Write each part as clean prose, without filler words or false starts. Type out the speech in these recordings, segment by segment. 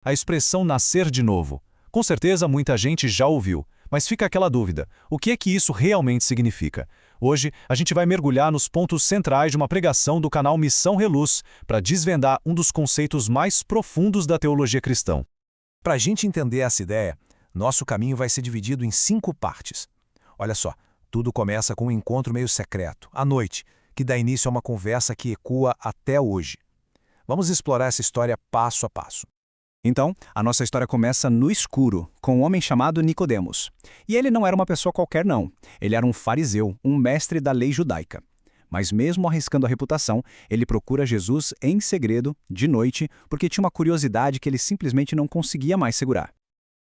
A expressão nascer de novo. Com certeza muita gente já ouviu, mas fica aquela dúvida: o que é que isso realmente significa? Hoje a gente vai mergulhar nos pontos centrais de uma pregação do canal Missão Reluz para desvendar um dos conceitos mais profundos da teologia cristã. Para a gente entender essa ideia, nosso caminho vai ser dividido em 5 partes. Olha só, tudo começa com um encontro meio secreto, à noite, que dá início a uma conversa que ecoa até hoje. Vamos explorar essa história passo a passo. Então, a nossa história começa no escuro, com um homem chamado Nicodemos. E ele não era uma pessoa qualquer, não. Ele era um fariseu, um mestre da lei judaica. Mas mesmo arriscando a reputação, ele procura Jesus em segredo, de noite, porque tinha uma curiosidade que ele simplesmente não conseguia mais segurar.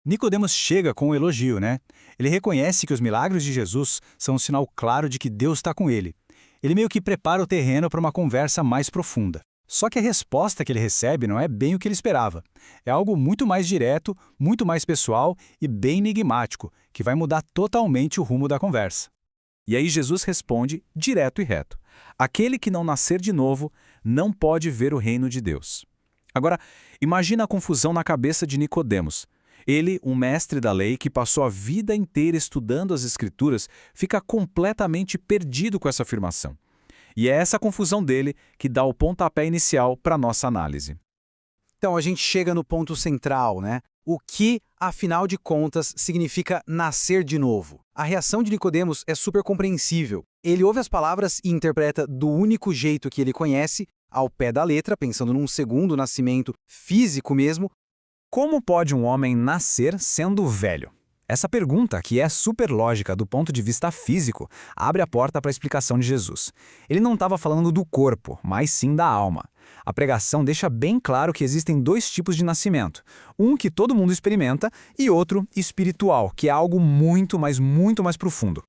Nicodemos chega com um elogio, né? Ele reconhece que os milagres de Jesus são um sinal claro de que Deus está com ele. Ele meio que prepara o terreno para uma conversa mais profunda. Só que a resposta que ele recebe não é bem o que ele esperava. É algo muito mais direto, muito mais pessoal e bem enigmático, que vai mudar totalmente o rumo da conversa. E aí Jesus responde direto e reto: aquele que não nascer de novo não pode ver o reino de Deus. Agora, imagina a confusão na cabeça de Nicodemos. Ele, um mestre da lei que passou a vida inteira estudando as Escrituras, fica completamente perdido com essa afirmação. E é essa confusão dele que dá o pontapé inicial para a nossa análise. Então a gente chega no ponto central, né? O que, afinal de contas, significa nascer de novo? A reação de Nicodemos é super compreensível. Ele ouve as palavras e interpreta do único jeito que ele conhece, ao pé da letra, pensando num segundo nascimento físico mesmo. Como pode um homem nascer sendo velho? Essa pergunta, que é super lógica do ponto de vista físico, abre a porta para a explicação de Jesus. Ele não estava falando do corpo, mas sim da alma. A pregação deixa bem claro que existem 2 tipos de nascimento. Um que todo mundo experimenta e outro espiritual, que é algo muito mais profundo.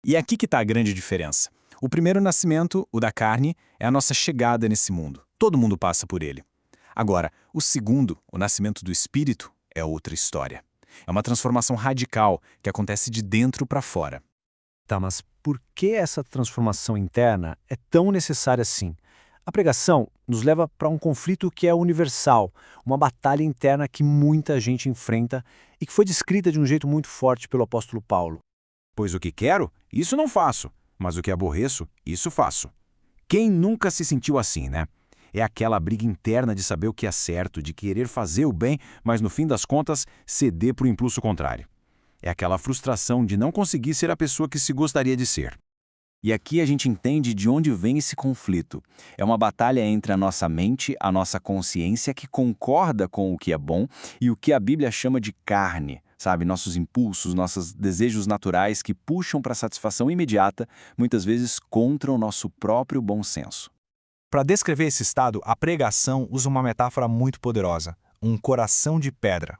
E é aqui que está a grande diferença. O primeiro nascimento, o da carne, é a nossa chegada nesse mundo. Todo mundo passa por ele. Agora, o segundo, o nascimento do espírito, é outra história. É uma transformação radical que acontece de dentro para fora. Tá, mas por que essa transformação interna é tão necessária assim? A pregação nos leva para um conflito que é universal, uma batalha interna que muita gente enfrenta e que foi descrita de um jeito muito forte pelo apóstolo Paulo. Pois o que quero, isso não faço, mas o que aborreço, isso faço. Quem nunca se sentiu assim, né? É aquela briga interna de saber o que é certo, de querer fazer o bem, mas no fim das contas ceder para o impulso contrário. É aquela frustração de não conseguir ser a pessoa que se gostaria de ser. E aqui a gente entende de onde vem esse conflito. É uma batalha entre a nossa mente, a nossa consciência que concorda com o que é bom e o que a Bíblia chama de carne, sabe? Nossos impulsos, nossos desejos naturais que puxam para a satisfação imediata, muitas vezes contra o nosso próprio bom senso. Para descrever esse estado, a pregação usa uma metáfora muito poderosa: um coração de pedra.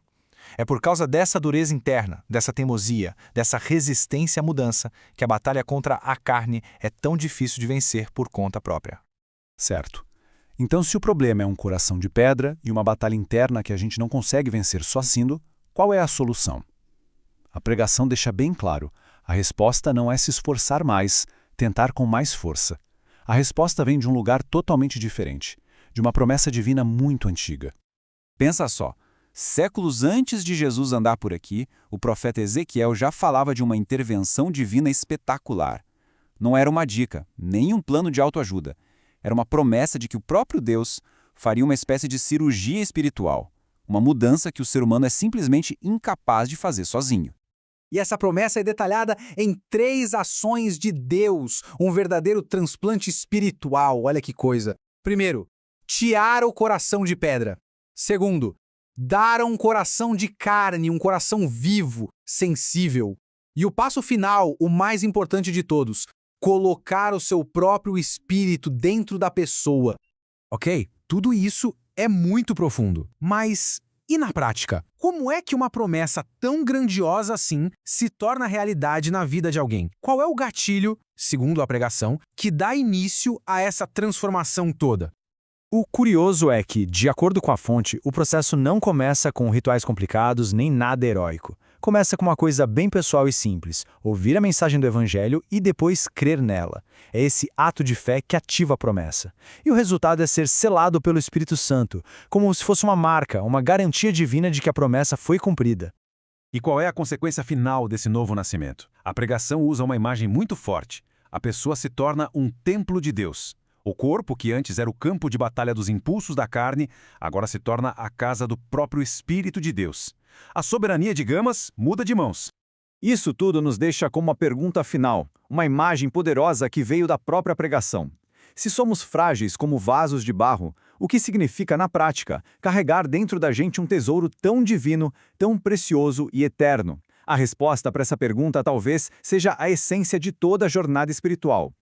É por causa dessa dureza interna, dessa teimosia, dessa resistência à mudança, que a batalha contra a carne é tão difícil de vencer por conta própria. Certo. Então, se o problema é um coração de pedra e uma batalha interna que a gente não consegue vencer sozinho, qual é a solução? A pregação deixa bem claro: a resposta não é se esforçar mais, tentar com mais força. A resposta vem de um lugar totalmente diferente, de uma promessa divina muito antiga. Pensa só, séculos antes de Jesus andar por aqui, o profeta Ezequiel já falava de uma intervenção divina espetacular. Não era uma dica, nem um plano de autoajuda. Era uma promessa de que o próprio Deus faria uma espécie de cirurgia espiritual, uma mudança que o ser humano é simplesmente incapaz de fazer sozinho. E essa promessa é detalhada em 3 ações de Deus, um verdadeiro transplante espiritual. Olha que coisa. Primeiro, tirar o coração de pedra. Segundo, dar um coração de carne, um coração vivo, sensível. E o passo final, o mais importante de todos, colocar o seu próprio espírito dentro da pessoa. Ok, tudo isso é muito profundo, mas e na prática? Como é que uma promessa tão grandiosa assim se torna realidade na vida de alguém? Qual é o gatilho, segundo a pregação, que dá início a essa transformação toda? O curioso é que, de acordo com a fonte, o processo não começa com rituais complicados nem nada heróico. Começa com uma coisa bem pessoal e simples: ouvir a mensagem do Evangelho e depois crer nela. É esse ato de fé que ativa a promessa. E o resultado é ser selado pelo Espírito Santo, como se fosse uma marca, uma garantia divina de que a promessa foi cumprida. E qual é a consequência final desse novo nascimento? A pregação usa uma imagem muito forte. A pessoa se torna um templo de Deus. O corpo, que antes era o campo de batalha dos impulsos da carne, agora se torna a casa do próprio Espírito de Deus. A soberania de Gamas muda de mãos. Isso tudo nos deixa com uma pergunta final, uma imagem poderosa que veio da própria pregação. Se somos frágeis como vasos de barro, o que significa, na prática, carregar dentro da gente um tesouro tão divino, tão precioso e eterno? A resposta para essa pergunta talvez seja a essência de toda a jornada espiritual.